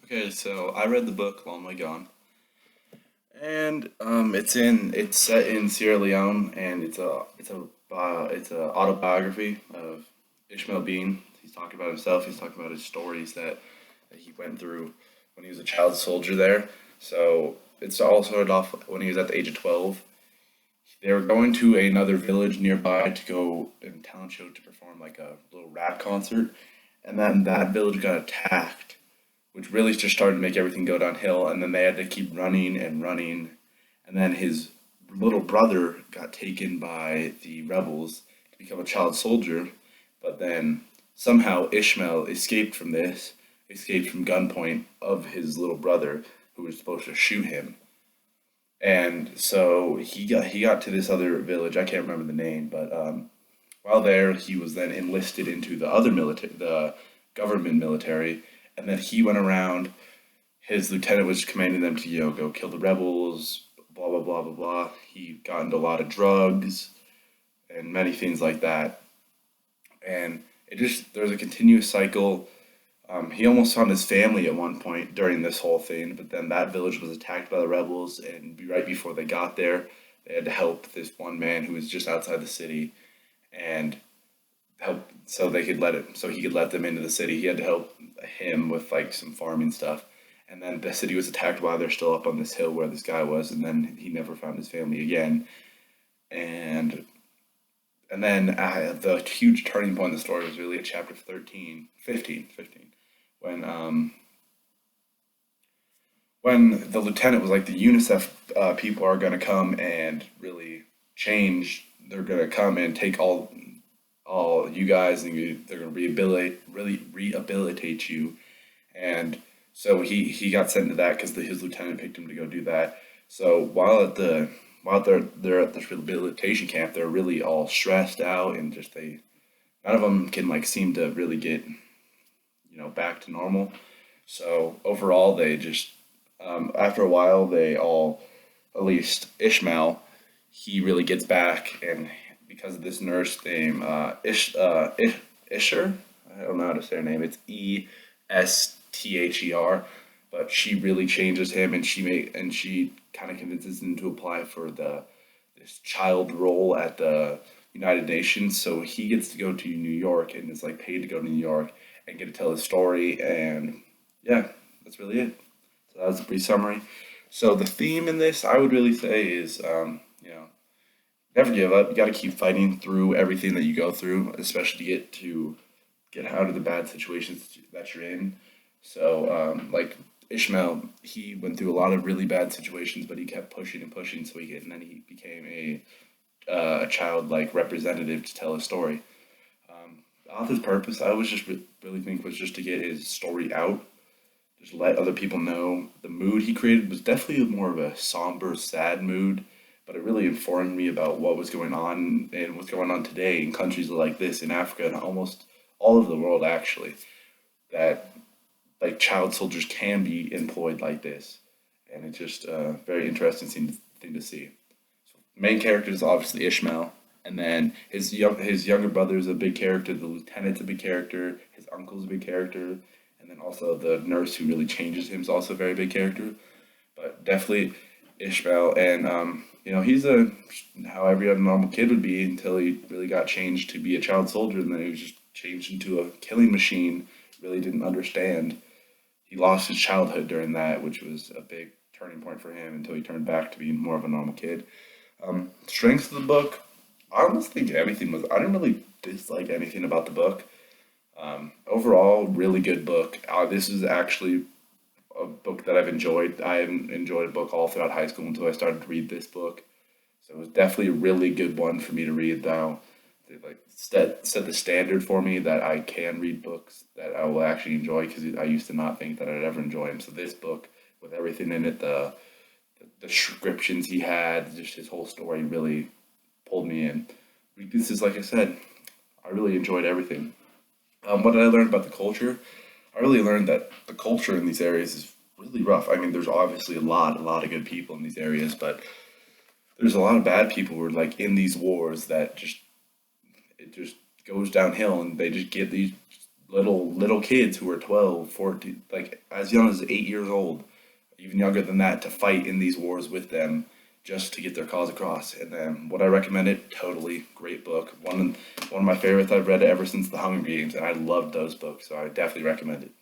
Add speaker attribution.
Speaker 1: Okay, so I read the book Long Way Gone, and it's set in Sierra Leone, and it's a autobiography of Ishmael Bean. He's talking about himself. He's talking about his stories that he went through when he was a child soldier there. So it's all started off when he was at the age of 12. They were going to another village nearby to go in talent show to perform like a little rap concert, and then that village got attacked, which really just started to make everything go downhill. And then they had to keep running and running. And then his little brother got taken by the rebels to become a child soldier. But then somehow Ishmael escaped from this, escaped from gunpoint of his little brother who was supposed to shoot him. And so he got to this other village. I can't remember the name, but while there, he was then enlisted into the other military, the government military, and then he went around. His lieutenant was commanding them to, go kill the rebels, blah blah blah blah blah. He got into a lot of drugs and many things like that, and it just there's a continuous cycle. He almost found his family at one point during this whole thing, but then that village was attacked by the rebels, and right before they got there, they had to help this one man who was just outside the city, and help so they could let it so he could let them into the city. He had to help him with like some farming stuff. And then the city was attacked while they're still up on this hill where this guy was, and then he never found his family again. And and then the huge turning point in the story was really at chapter 13, 15, 15, when when the lieutenant was like, the UNICEF people are going to come and really change. They're going to come and take all you guys, and they're going to really rehabilitate you. And so he got sent to that because his lieutenant picked him to go do that. So while they're at this rehabilitation camp, they're really all stressed out, and just they none of them can like seem to really get back to normal. So overall, they just after a while, they all, at least Ishmael, he really gets back, and because of this nurse named Isher, I don't know how to say her name. It's Esther, but she really changes him, and she kind of convinces him to apply for the this child role at the United Nations. So he gets to go to New York and is like paid to go to New York and get to tell his story. And yeah, that's really it. So that was a brief summary. So the theme in this, I would really say, is never give up. You got to keep fighting through everything that you go through, especially to get out of the bad situations that you're in. So like Ishmael, he went through a lot of really bad situations, but he kept pushing and pushing. And then he became a child like representative to tell his story. The author's purpose, I was just really think, was just to get his story out, just let other people know. The mood he created was definitely more of a somber, sad mood, but it really informed me about what was going on and what's going on today in countries like this in Africa and almost all over the world, actually, that like child soldiers can be employed like this, and it's just a very interesting thing to see. Main character is obviously Ishmael, and then his younger brother is a big character. The lieutenant's a big character. His uncle's a big character, and then also the nurse who really changes him is also a very big character. But definitely Ishmael, and he's a how every other normal kid would be until he really got changed to be a child soldier, and then he was just changed into a killing machine. Really didn't understand. He lost his childhood during that, which was a big turning point for him until he turned back to being more of a normal kid. Strengths of the book, I almost think everything was. I didn't really dislike anything about the book. Overall, really good book. This is actually a book that I've enjoyed. I haven't enjoyed a book all throughout high school until I started to read this book. So it was definitely a really good one for me to read now. They like set the standard for me that I can read books that I will actually enjoy, because I used to not think that I'd ever enjoy them. So this book, with everything in it, the descriptions he had, just his whole story really pulled me in. This is like I said, I really enjoyed everything. What did I learn about the culture? I really learned that the culture in these areas is really rough. I mean, there's obviously a lot of good people in these areas, but there's a lot of bad people who are like in these wars that just it just goes downhill, and they just get little kids who are 12, 14, like as young as 8 years old, even younger than that, to fight in these wars with them just to get their cause across. And then would I recommend it? Totally, great book. One of my favorites I've read ever since The Hunger Games, and I loved those books, so I definitely recommend it.